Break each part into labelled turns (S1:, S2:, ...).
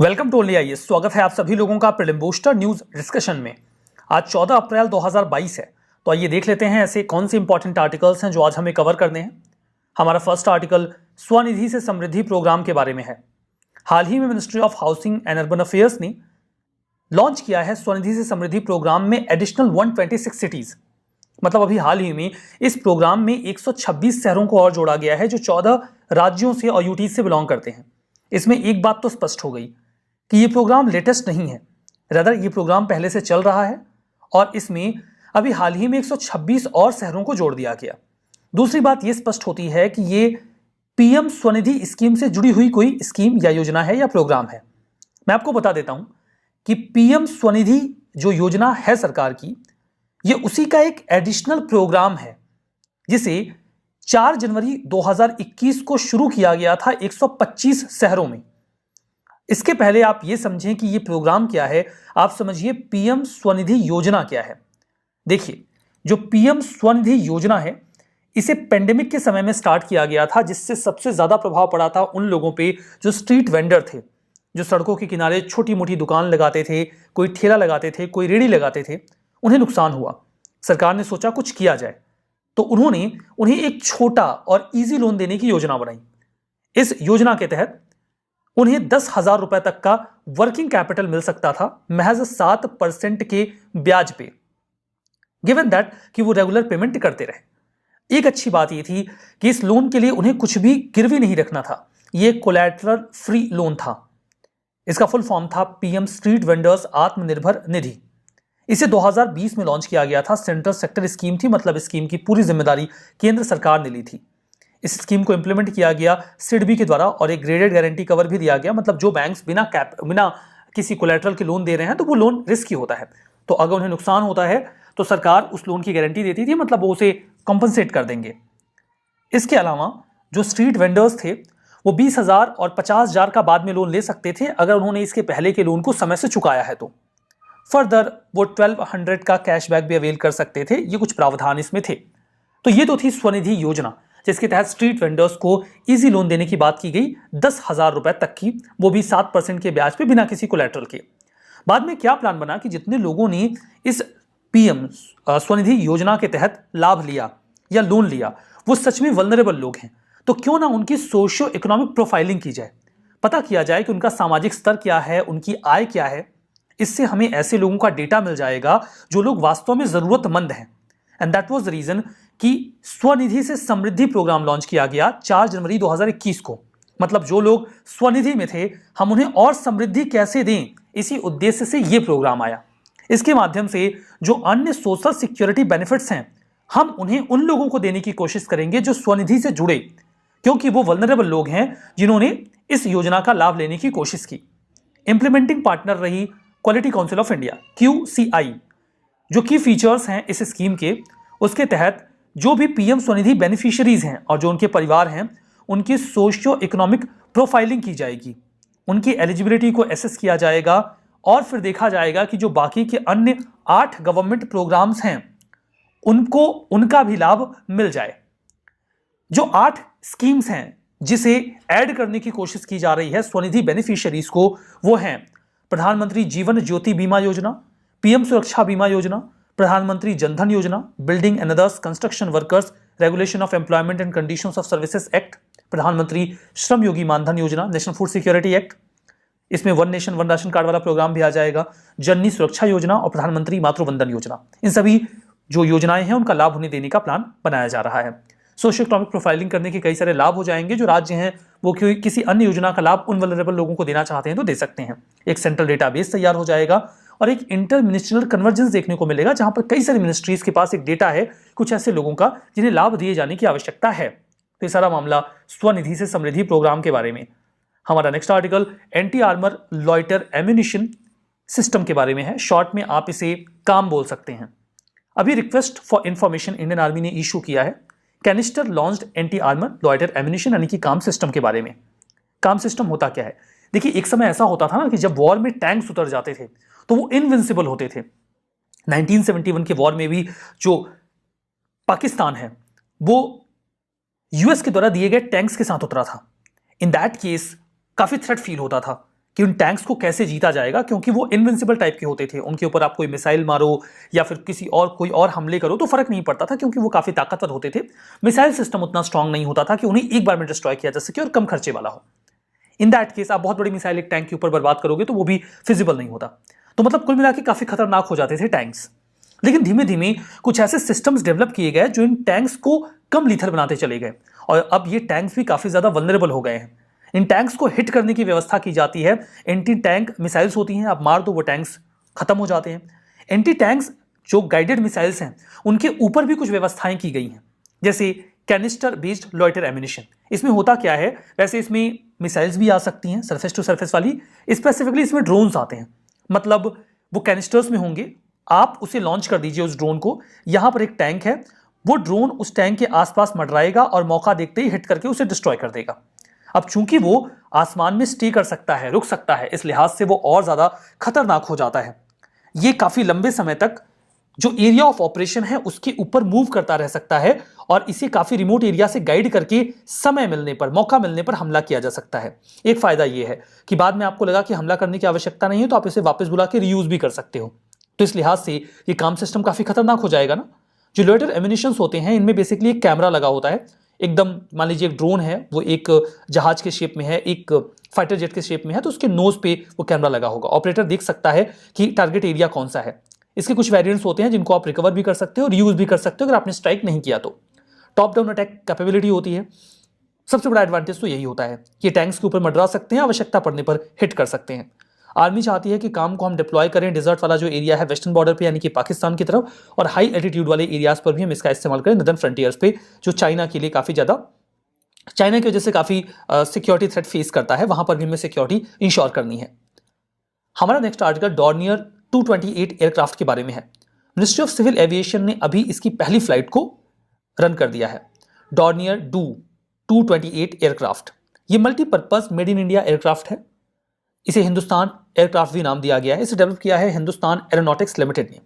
S1: Welcome to only IAS. स्वागत है आप सभी लोगों का प्रीलिम बूस्टर न्यूज डिस्कशन में। आज 14 अप्रैल 2022 है, तो आइए देख लेते हैं ऐसे कौन से इंपॉर्टेंट आर्टिकल्स हैं जो आज हमें कवर करने हैं। हमारा फर्स्ट आर्टिकल स्वनिधि से समृद्धि प्रोग्राम के बारे में है। हाल ही में ministry of housing and urban affairs ने लॉन्च किया है स्वनिधि से समृद्धि प्रोग्राम में एडिशनल 126 सिटीज। मतलब अभी हाल ही में इस प्रोग्राम में 126 शहरों को और जोड़ा गया है जो 14 राज्यों से और यूटी से बिलोंग करते हैं। इसमें एक बात तो स्पष्ट हो गई कि ये प्रोग्राम लेटेस्ट नहीं है, रदर ये प्रोग्राम पहले से चल रहा है और इसमें अभी हाल ही में 126 और शहरों को जोड़ दिया गया। दूसरी बात ये स्पष्ट होती है कि ये पीएम स्वनिधि स्कीम से जुड़ी हुई कोई स्कीम या योजना है या प्रोग्राम है। मैं आपको बता देता हूं कि पीएम स्वनिधि जो योजना है सरकार की, ये उसी का एक एडिशनल प्रोग्राम है जिसे 4 जनवरी 2021 को शुरू किया गया था 125 शहरों में। इसके पहले आप ये समझें कि ये प्रोग्राम क्या है, आप समझिए पीएम स्वनिधि योजना क्या है। देखिए, जो पीएम स्वनिधि योजना है इसे पेंडेमिक के समय में स्टार्ट किया गया था, जिससे सबसे ज्यादा प्रभाव पड़ा था उन लोगों पे जो स्ट्रीट वेंडर थे, जो सड़कों के किनारे छोटी मोटी दुकान लगाते थे, कोई ठेला लगाते थे, कोई रेड़ी लगाते थे। उन्हें नुकसान हुआ। सरकार ने सोचा कुछ किया जाए, तो उन्होंने उन्हें एक छोटा और इजी लोन देने की योजना बनाई। इस योजना के तहत उन्हें 10,000 रुपए तक का वर्किंग कैपिटल मिल सकता था महज 7% के ब्याज पे, गिवन दैट कि वो रेगुलर पेमेंट करते रहे। एक अच्छी बात यह थी कि इस लोन के लिए उन्हें कुछ भी गिरवी नहीं रखना था। ये कोलैटरल फ्री लोन था। इसका फुल फॉर्म था PM street vendors Atmanirbhar Nidhi. इसे 2020 में लॉन्च किया गया था। सेंट्रल सेक्टर स्कीम थी, मतलब स्कीम की पूरी जिम्मेदारी केंद्र सरकार ने ली थी। इस स्कीम को इंप्लीमेंट किया गया सिडबी के द्वारा और एक ग्रेडेड गारंटी कवर भी दिया गया। मतलब जो बैंक्स बिना किसी कोलैटरल के लोन दे रहे हैं तो वो लोन रिस्की होता है, तो अगर उन्हें नुकसान होता है तो सरकार उस लोन की गारंटी देती थी, मतलब वो उसे कंपनसेट कर देंगे। इसके अलावा जो स्ट्रीट वेंडर्स थे वो 20,000 और 50,000 का बाद में लोन ले सकते थे अगर उन्होंने इसके पहले के लोन को समय से चुकाया है तो। फर्दर वो 1200 का कैशबैक भी अवेल कर सकते थे। ये कुछ प्रावधान इसमें थे। तो ये तो थी स्वनिधि योजना, जिसके तहत स्ट्रीट वेंडर्स को इजी लोन देने की बात की गई 10,000 रुपए तक की, वो भी 7% के ब्याज पे बिना किसी कोलैटरल के। बाद में क्या प्लान बना कि जितने लोगों ने इस पीएम स्वनिधि योजना के तहत लाभ लिया या लोन लिया वो सच में वल्नरेबल लोग हैं, तो क्यों ना उनकी सोशियो इकोनॉमिक प्रोफाइलिंग की जाए, पता किया जाए कि उनका सामाजिक स्तर क्या है, उनकी आय क्या है। इससे हमें ऐसे लोगों का डेटा मिल जाएगा जो लोग वास्तव में जरूरतमंद हैं। And that was the reason कि स्वनिधि से समृद्धि प्रोग्राम लॉन्च किया गया 4 जनवरी 2021 को। मतलब जो लोग स्वनिधि में थे, हम उन्हें और समृद्धि कैसे दें, इसी उद्देश्य से यह प्रोग्राम आया। इसके माध्यम से जो अन्य सोशल सिक्योरिटी बेनिफिट्स हैं, हम उन्हें उन लोगों को देने की कोशिश करेंगे जो स्वनिधि से जुड़े, क्योंकि वो वल्नरेबल लोग हैं जिन्होंने इस योजना का लाभ लेने की कोशिश की। इंप्लीमेंटिंग पार्टनर रही quality council of India, QCI। जो की फीचर्स हैं इस स्कीम के, उसके तहत जो भी पीएम स्वनिधि बेनिफिशियरीज हैं और जो उनके परिवार हैं, उनकी सोशियो इकोनॉमिक प्रोफाइलिंग की जाएगी, उनकी एलिजिबिलिटी को एसेस किया जाएगा और फिर देखा जाएगा कि जो बाकी के अन्य 8 गवर्नमेंट प्रोग्राम्स हैं उनको उनका भी लाभ मिल जाए। जो 8 स्कीम्स हैं जिसे ऐड करने की कोशिश की जा रही है स्वनिधि बेनिफिशियरीज को, वो हैं प्रधानमंत्री जीवन ज्योति बीमा योजना, पीएम सुरक्षा बीमा योजना, प्रधानमंत्री जनधन योजना, building and others construction workers regulation of employment and conditions of services act, प्रधानमंत्री श्रम योगी मानधन योजना, नेशनल फूड सिक्योरिटी एक्ट, इसमें one nation one ration card वाला प्रोग्राम भी आ जाएगा, जननी सुरक्षा योजना और प्रधानमंत्री मातृवंदन योजना। इन सभी जो योजनाएं हैं उनका लाभ उन्हें देने का प्लान बनाया जा रहा है। सोशियो इकोनॉमिक प्रोफाइलिंग करने के कई सारे लाभ हो जाएंगे। जो राज्य हैं वो किसी अन्य योजना का लाभ उन वल्नरेबल लोगों को देना चाहते हैं तो दे सकते हैं। एक सेंट्रल डेटाबेस तैयार हो जाएगा और एक इंटर मिनिस्ट्रियल कन्वर्जेंस देखने को मिलेगा, जहां पर कई सारी मिनिस्ट्रीज के पास एक डेटा है कुछ ऐसे लोगों का जिन्हें लाभ दिए जाने की आवश्यकता है। तो ये सारा मामला स्वनिधि से समृद्धि प्रोग्राम के बारे में। हमारा next article anti armour loiter ammunition system के बारे में है। शॉर्ट में आप इसे काम बोल सकते हैं। अभी request for information Indian army ने इशू किया है canister launched anti armour loiter ammunition, यानी कि काम सिस्टम के बारे में। काम सिस्टम होता क्या है? देखिए, एक समय ऐसा होता था ना कि जब वॉर में टैंक्स उतर जाते थे तो वो इनविंसिबल होते थे। 1971 के वॉर में भी जो पाकिस्तान है वो यूएस के द्वारा दिए गए टैंक्स के साथ उतरा था। इन दैट केस काफी थ्रेट फील होता था कि उन टैंक्स को कैसे जीता जाएगा, क्योंकि वो इनविंसिबल टाइप के होते थे। उनके ऊपर आप कोई मिसाइल मारो या फिर कोई और हमले करो तो फर्क नहीं पड़ता था, क्योंकि वो काफी ताकतवर होते थे। मिसाइल सिस्टम उतना स्ट्रांग नहीं होता था कि उन्हें एक बार में डिस्ट्रॉय किया जा सके और कम खर्चे वाला हो। इन दैट केस आप बहुत बड़ी मिसाइल एक टैंक के ऊपर बर्बाद करोगे तो वो भी फिजिबल नहीं होता। तो मतलब कुल मिला के काफी खतरनाक हो जाते थे टैंक्स। लेकिन धीमे धीमे कुछ ऐसे सिस्टम्स डेवलप किए गए जो इन टैंक्स को कम लीथल बनाते चले गए, और अब ये टैंक्स भी काफी ज्यादा वल्नरेबल हो गए हैं। इन टैंक्स को हिट करने की व्यवस्था की जाती है। एंटी टैंक मिसाइल्स होती हैं, आप मार दो वो टैंक्स खत्म हो जाते हैं। एंटी टैंक्स जो गाइडेड मिसाइल्स हैं उनके ऊपर भी कुछ व्यवस्थाएं की गई हैं, जैसे कैनिस्टर बेस्ड लॉयटर एम्यूनिशन। इसमें होता क्या है, वैसे इसमें मिसाइल्स भी आ सकती हैं सरफेस टू सरफेस वाली, स्पेसिफिकली इसमें ड्रोन्स आते हैं। मतलब वो कैनिस्टर्स में होंगे, आप उसे लॉन्च कर दीजिए उस ड्रोन को, यहां पर एक टैंक है, वो ड्रोन उस टैंक के आसपास मंडराएगा और मौका देखते ही हिट करके उसे डिस्ट्रॉय कर देगा। अब चूंकि वो आसमान में स्टे कर सकता है, रुक सकता है, इस लिहाज से वो और ज्यादा खतरनाक हो जाता है। ये काफी लंबे समय तक जो एरिया ऑफ ऑपरेशन है उसके ऊपर मूव करता रह सकता है, और इसे काफी रिमोट एरिया से गाइड करके समय मिलने पर, मौका मिलने पर हमला किया जा सकता है। एक फायदा यह है कि बाद में आपको लगा कि हमला करने की आवश्यकता नहीं है तो आप इसे वापस बुला के रीयूज भी कर सकते हो। तो इस लिहाज से ये काम सिस्टम काफी खतरनाक हो जाएगा ना। जो लॉयटर एम्यूनिशंस होते हैं इनमें बेसिकली एक कैमरा लगा होता है, एकदम मान लीजिए एक ड्रोन है, वो एक जहाज के शेप में है, एक फाइटर जेट के शेप में है, तो उसके नोज पे वो कैमरा लगा होगा। ऑपरेटर देख सकता है कि टारगेट एरिया कौन सा है। इसके कुछ वेरिएंट्स होते हैं जिनको आप रिकवर भी कर सकते हो और यूज भी कर सकते हो अगर आपने स्ट्राइक नहीं किया तो। टॉप डाउन अटैक कैपेबिलिटी होती है। सबसे बड़ा एडवांटेज तो यही होता है कि टैंक्स के ऊपर मंडरा सकते हैं, आवश्यकता पड़ने पर हिट कर सकते हैं। आर्मी चाहती है कि काम को हम डिप्लॉय करें डिजर्ट वाला जो एरिया है वेस्टर्न बॉर्डर पे, यानी कि पाकिस्तान की तरफ, और हाई एल्टीट्यूड वाले एरियाज पर भी हम इसका इस्तेमाल करें, नदर्न फ्रंटियर्स पे, जो चाइना के लिए काफी ज्यादा, चाइना की वजह से काफी सिक्योरिटी थ्रेट फेस करता है, वहां पर भी हमें सिक्योरिटी इंश्योर करनी है। हमारा नेक्स्ट आर्टिकल डॉर्नियर 228 एयरक्राफ्ट के बारे में है। मिनिस्ट्री ऑफ सिविल एविएशन ने अभी इसकी पहली फ्लाइट को रन कर दिया है। डॉर्नियर 228 एयरक्राफ्ट, ये multipurpose made in India aircraft है। इसे हिंदुस्तान एयरक्राफ्ट भी नाम दिया गया है। इसे डेवलप किया है हिंदुस्तान एरोनॉटिक्स लिमिटेड ने।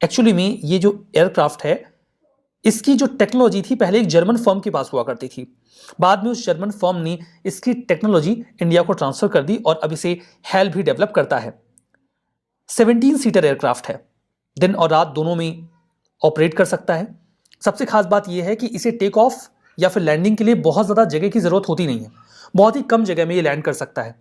S1: एक्चुअली में ये जो एयरक्राफ्ट है इसकी जो टेक्नोलॉजी थी पहले एक जर्मन फर्म के पास हुआ करती थी, बाद में उस जर्मन फर्म ने इसकी टेक्नोलॉजी इंडिया को ट्रांसफर कर दी और अब इसे हेल भी डेवलप करता है। 17 सीटर एयरक्राफ्ट है, दिन और रात दोनों में ऑपरेट कर सकता है। सबसे खास बात यह है कि इसे टेक ऑफ या फिर लैंडिंग के लिए बहुत ज्यादा जगह की जरूरत होती नहीं है, बहुत ही कम जगह में ये लैंड कर सकता है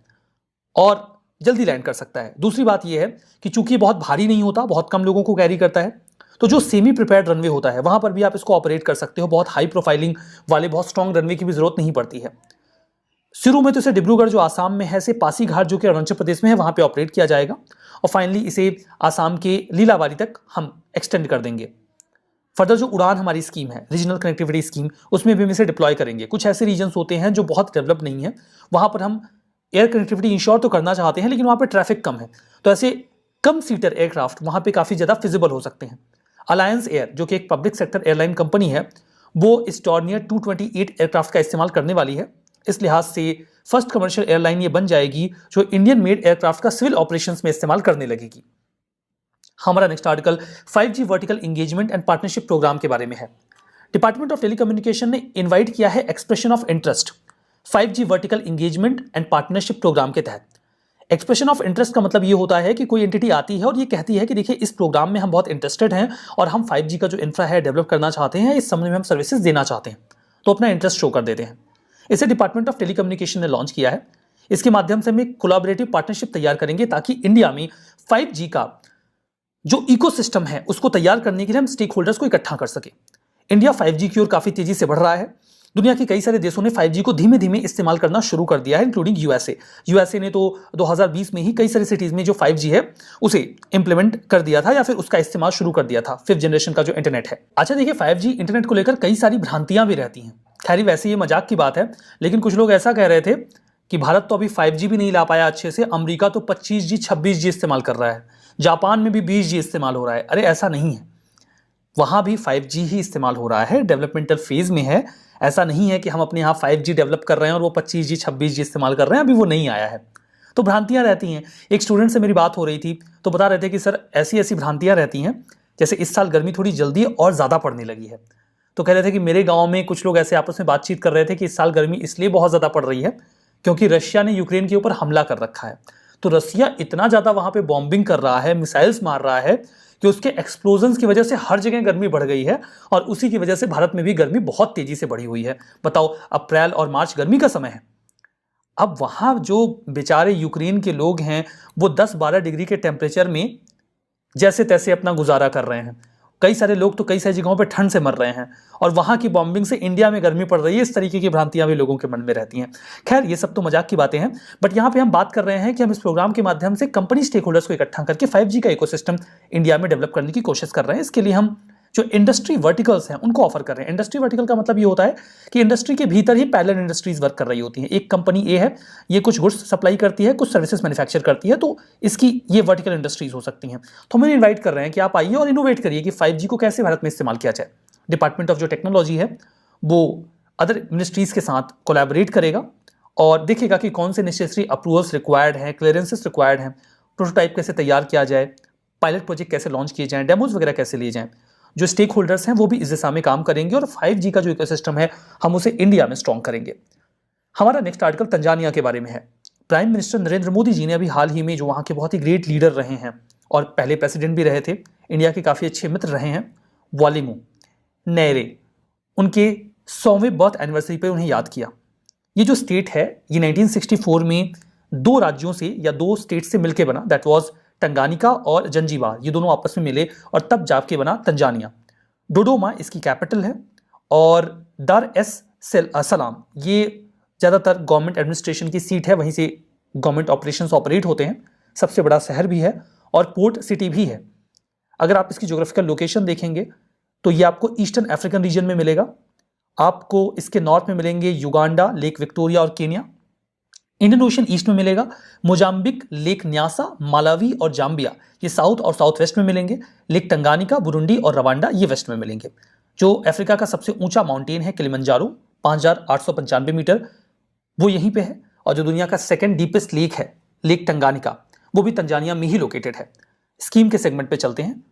S1: और जल्दी लैंड कर सकता है। दूसरी बात यह है कि चूंकि बहुत भारी नहीं होता, बहुत कम लोगों को कैरी करता है, तो जो सेमी प्रिपेयर्ड रनवे होता है वहां पर भी आप इसको ऑपरेट कर सकते हो। बहुत हाई प्रोफाइलिंग वाले, बहुत स्ट्रॉन्ग रनवे की भी जरूरत नहीं पड़ती है। शुरू में तो इसे डिब्रूगढ़ जो आसाम में है से पासीघाट जो कि अरुणाचल प्रदेश में है वहां पे ऑपरेट किया जाएगा, और फाइनली इसे आसाम के लीलावारी तक हम एक्सटेंड कर देंगे। फर्दर जो उड़ान हमारी स्कीम है, रीजनल कनेक्टिविटी स्कीम, उसमें भी हम इसे डिप्लॉय करेंगे। कुछ ऐसे रीजन्स होते हैं जो बहुत डेवलप नहीं है, वहां पर हम एयर कनेक्टिविटी इंश्योर तो करना चाहते हैं लेकिन वहां पर ट्रैफिक कम है, तो ऐसे कम सीटर एयरक्राफ्ट वहां पे काफी ज्यादा फिजिबल हो सकते हैं। अलायंस एयर जो कि एक पब्लिक सेक्टर एयरलाइन कंपनी है, वो इस डॉर्नियर 228 एयरक्राफ्ट का इस्तेमाल करने वाली है। इस लिहाज से फर्स्ट कमर्शियल एयरलाइन ये बन जाएगी जो इंडियन मेड एयरक्राफ्ट का सिविल ऑपरेशंस में इस्तेमाल करने लगेगी। हमारा next article 5G vertical engagement and partnership program के बारे में है। डिपार्टमेंट ऑफ टेलीकम्युनिकेशन ने इन्वाइट किया है expression of interest 5G vertical engagement and partnership program के तहत। एक्सप्रेशन ऑफ इंटरेस्ट का मतलब ये होता है कि कोई एंटिटी आती है और ये कहती है कि देखिए इस प्रोग्राम में हम बहुत इंटरेस्टेड हैं और हम 5G का जो इंफ्रा है डेवलप करना चाहते हैं, इस संबंध में हम सर्विसेज देना चाहते हैं, तो अपना इंटरेस्ट शो कर देते हैं। इसे डिपार्टमेंट ऑफ टेलीकम्युनिकेशन ने लॉन्च किया है। इसके माध्यम से हम एक कोलैबोरेटिव पार्टनरशिप तैयार करेंगे ताकि इंडिया में 5G का जो इकोसिस्टम है उसको तैयार करने के लिए हम स्टेक होल्डर्स को इकट्ठा कर सके। इंडिया 5G की ओर काफी तेजी से बढ़ रहा है। दुनिया के कई सारे देशों ने 5G को धीमे धीमे इस्तेमाल करना शुरू कर दिया है, इंक्लूडिंग यूएसए ने तो 2020 में ही कई सारी सिटीज में जो 5G है उसे इंप्लीमेंट कर दिया था या फिर उसका इस्तेमाल शुरू कर दिया था, 5th जनरेशन का जो इंटरनेट है। अच्छा देखिए, 5G इंटरनेट को लेकर कई सारी भ्रांतियां भी रहती हैं। खैर वैसे ये मजाक की बात है, लेकिन कुछ लोग ऐसा कह रहे थे कि भारत तो अभी 5G भी नहीं ला पाया अच्छे से, अमेरिका तो 25G 26G इस्तेमाल कर रहा है, जापान में भी 20G इस्तेमाल हो रहा है। अरे ऐसा नहीं है, वहां भी 5G ही इस्तेमाल हो रहा है, डेवलपमेंटल फेज में है। ऐसा नहीं है कि हम अपने यहाँ 5G डेवलप कर रहे हैं और वो 25G 26G इस्तेमाल कर रहे हैं, अभी वो नहीं आया है। तो भ्रांतियां रहती हैं। एक स्टूडेंट से मेरी बात हो रही थी तो बता रहे थे कि सर ऐसी ऐसी भ्रांतियां रहती हैं, जैसे इस साल गर्मी थोड़ी जल्दी और ज़्यादा पड़ने लगी है, तो कह रहे थे कि मेरे गाँव में कुछ लोग ऐसे आपस में बातचीत कर रहे थे कि इस साल गर्मी इसलिए बहुत ज़्यादा पड़ रही है क्योंकि रशिया ने यूक्रेन के ऊपर हमला कर रखा है। तो रसिया इतना ज़्यादा वहाँ पे बॉम्बिंग कर रहा है, मिसाइल्स मार रहा है कि उसके एक्सप्लोजन्स की वजह से हर जगह गर्मी बढ़ गई है और उसी की वजह से भारत में भी गर्मी बहुत तेजी से बढ़ी हुई है। बताओ, अप्रैल और मार्च गर्मी का समय है। अब वहाँ जो बेचारे यूक्रेन के लोग हैं वो 10-12 डिग्री के टेम्परेचर में जैसे तैसे अपना गुजारा कर रहे हैं। कई सारे लोग तो कई सारी जगहों पे ठंड से मर रहे हैं और वहाँ की बॉम्बिंग से इंडिया में गर्मी पड़ रही है। इस तरीके की भ्रांतियां भी लोगों के मन में रहती हैं। खैर, ये सब तो मजाक की बातें हैं, बट यहाँ पे हम बात कर रहे हैं कि हम इस प्रोग्राम के माध्यम से कंपनी स्टेक होल्डर्स को इकट्ठा करके 5G का इकोसिस्टम इंडिया में डेवलप करने की कोशिश कर रहे हैं। इसके लिए हम जो इंडस्ट्री वर्टिकल्स हैं उनको ऑफर कर रहे हैं। इंडस्ट्री वर्टिकल का मतलब ये होता है कि इंडस्ट्री के भीतर ही पैरेलल इंडस्ट्रीज वर्क कर रही होती हैं। एक कंपनी ए है, ये कुछ गुड्स सप्लाई करती है, कुछ सर्विसेज मैन्युफैक्चर करती है, तो इसकी ये वर्टिकल इंडस्ट्रीज हो सकती हैं। तो हम इन्वाइट कर रहे हैं कि आप आइए और इनोवेट करिए कि 5G को कैसे भारत में इस्तेमाल किया जाए। डिपार्टमेंट ऑफ जो टेक्नोलॉजी है वो अदर मिनिस्ट्रीज के साथ कोलैबोरेट करेगा और देखेगा कि कौन से नेसेसरी अप्रूवल्स रिक्वायर्ड हैं, क्लियरेंसेस रिक्वायर्ड हैं, प्रोटोटाइप कैसे तैयार किया जाए, पायलट प्रोजेक्ट कैसे लॉन्च किए जाएं, डेमोज वगैरह कैसे लिए जाएं। जो स्टेक होल्डर्स हैं वो भी इस दिशा में काम करेंगे और 5G का जो इकोसिस्टम है हम उसे इंडिया में स्ट्रॉन्ग करेंगे। हमारा नेक्स्ट आर्टिकल तंजानिया के बारे में है। प्राइम मिनिस्टर नरेंद्र मोदी जी ने अभी हाल ही में, जो वहाँ के बहुत ही ग्रेट लीडर रहे हैं और पहले प्रेसिडेंट भी रहे थे, इंडिया के काफ़ी अच्छे मित्र रहे हैं, वालिमू नेरे, उनके 100वें बर्थ एनिवर्सरी पर उन्हें याद किया। ये जो स्टेट है ये 1964 में 2 राज्यों से या 2 स्टेट से मिलकर बना, दैट वाज टंगानिका और जंजीबार। ये दोनों आपस में मिले और तब जाके बना तंजानिया। डोडोमा इसकी कैपिटल है और दार एस सलाम ये ज़्यादातर गवर्नमेंट एडमिनिस्ट्रेशन की सीट है, वहीं से गवर्नमेंट ऑपरेशंस ऑपरेट होते हैं। सबसे बड़ा शहर भी है और पोर्ट सिटी भी है। अगर आप इसकी ज्योग्राफिकल लोकेशन देखेंगे तो ये आपको ईस्टर्न अफ्रीकन रीजन में मिलेगा। आपको इसके नॉर्थ में मिलेंगे युगांडा, लेक विक्टोरिया और केन्या। इंडियन ओशन ईस्ट में मिलेगा। मोजाम्बिक, लेक न्यासा, मालावी और जाम्बिया ये साउथ और साउथ वेस्ट में मिलेंगे। लेक टंगानिका, बुरुंडी और रवांडा ये वेस्ट में मिलेंगे। जो अफ्रीका का सबसे ऊंचा माउंटेन है किलिमंजारो 5895 मीटर, वो यहीं पे है। और जो दुनिया का सेकंड डीपेस्ट लेक है, लेक टंगानिका, वो भी तंजानिया में ही लोकेटेड है। स्कीम के सेगमेंट पे चलते हैं।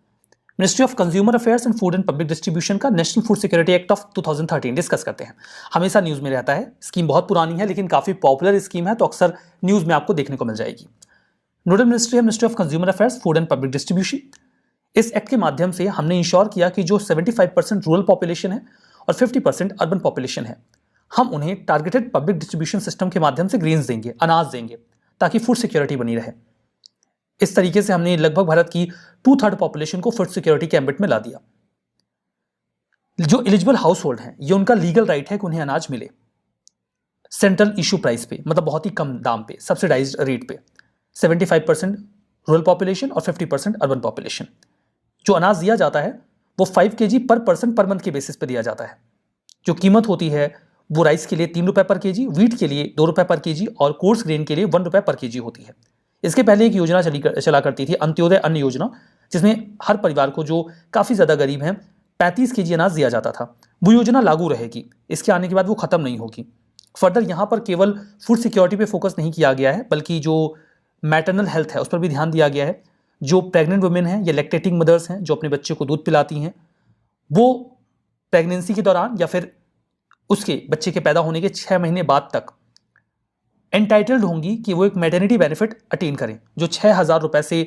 S1: Ministry of consumer affairs and food and public distribution का national food security act of 2013 discuss करते हैं। हमेशा न्यूज़ में रहता है। स्कीम बहुत पुरानी है लेकिन काफ़ी पॉपुलर स्कीम है, तो अक्सर न्यूज़ में आपको देखने को मिल जाएगी। नोडल मिनिस्ट्री है ministry of consumer affairs, food and public distribution. इस एक्ट के माध्यम से हमने इंश्योर किया कि जो 75% रूरल पॉपुलेशन है और 50% अर्बन पॉपुलेशन है, हम उन्हें टारगेटेड पब्लिक डिस्ट्रीब्यूशन सिस्टम के माध्यम से ग्रेन्स देंगे, अनाज देंगे, ताकि फूड सिक्योरिटी बनी रहे। इस तरीके से हमने लगभग भारत की 2/3 पॉपुलेशन को फूड सिक्योरिटी के एम्बिट में ला दिया। जो एलिजिबल हाउस होल्ड हैं, ये उनका लीगल राइट है कि उन्हें अनाज मिले सेंट्रल इशू प्राइस पे, मतलब बहुत ही कम दाम पे, सब्सिडाइज्ड रेट पे। 75% रूरल पॉपुलेशन और 50% अर्बन पॉपुलेशन। जो अनाज दिया जाता है वो 5 kg पर पर्सन पर मंथ के बेसिस पे दिया जाता है। जो कीमत होती है वो राइस के लिए 3 रुपये पर केजी, वीट के लिए 2 रुपये पर केजी और कोर्स ग्रेन के लिए 1 रुपये पर केजी होती है। इसके पहले एक योजना चला करती थी, अंत्योदय अन्न योजना, जिसमें हर परिवार को जो काफ़ी ज़्यादा गरीब हैं 35 kg अनाज दिया जाता था। वो योजना लागू रहेगी, इसके आने के बाद वो ख़त्म नहीं होगी। फर्दर यहाँ पर केवल फूड सिक्योरिटी पे फोकस नहीं किया गया है, बल्कि जो मैटरनल हेल्थ है उस पर भी ध्यान दिया गया है। जो प्रेग्नेंट वुमेन हैं या लैक्टेटिंग मदर्स हैं जो अपने बच्चे को दूध पिलाती हैं, वो प्रेगनेंसी के दौरान या फिर उसके बच्चे के पैदा होने के 6 महीने बाद तक एंटाइटल्ड होंगी कि वो एक मैटरनिटी बेनिफिट अटेन करें, जो 6,000 रुपये से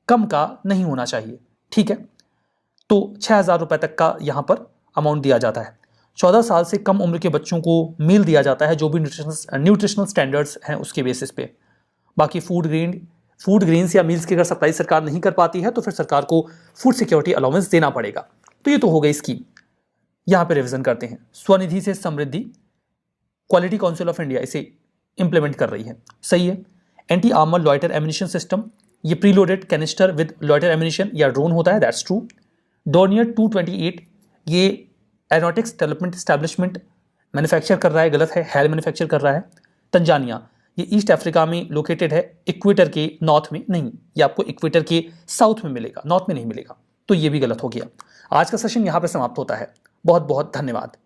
S1: कम का नहीं होना चाहिए। ठीक है, तो 6,000 रुपये तक का यहाँ पर अमाउंट दिया जाता है। 14 साल से कम उम्र के बच्चों को मील दिया जाता है, जो भी न्यूट्रिशनल स्टैंडर्ड्स हैं उसके बेसिस पे। बाकी फूड ग्रेन्स या मील्स की अगर सप्लाई सरकार नहीं कर पाती है तो फिर सरकार को फूड सिक्योरिटी अलाउंस देना पड़ेगा। तो ये तो हो गई स्कीम। यहाँ पे रिवीजन करते हैं। स्वनिधि से समृद्धि, क्वालिटी काउंसिल ऑफ इंडिया इसे इंप्लीमेंट कर रही है, सही है। एंटी आर्मर लॉयटर एमिनिशन सिस्टम, ये प्रीलोडेड कैनिस्टर विद लॉयटर एमिनिशन या ड्रोन होता है, दैट्स ट्रू। डोर्नियर 228 ये एरोनॉटिक्स डेवलपमेंट एस्टैब्लिशमेंट मैन्युफैक्चर कर रहा है, गलत है, हेल मैन्युफैक्चर कर रहा है। तंजानिया ये ईस्ट अफ्रीका में लोकेटेड है, इक्वेटर के नॉर्थ में नहीं, ये आपको इक्वेटर के साउथ में मिलेगा, नॉर्थ में नहीं मिलेगा, तो ये भी गलत हो गया। आज का सेशन यहाँ पर समाप्त होता है। बहुत बहुत धन्यवाद।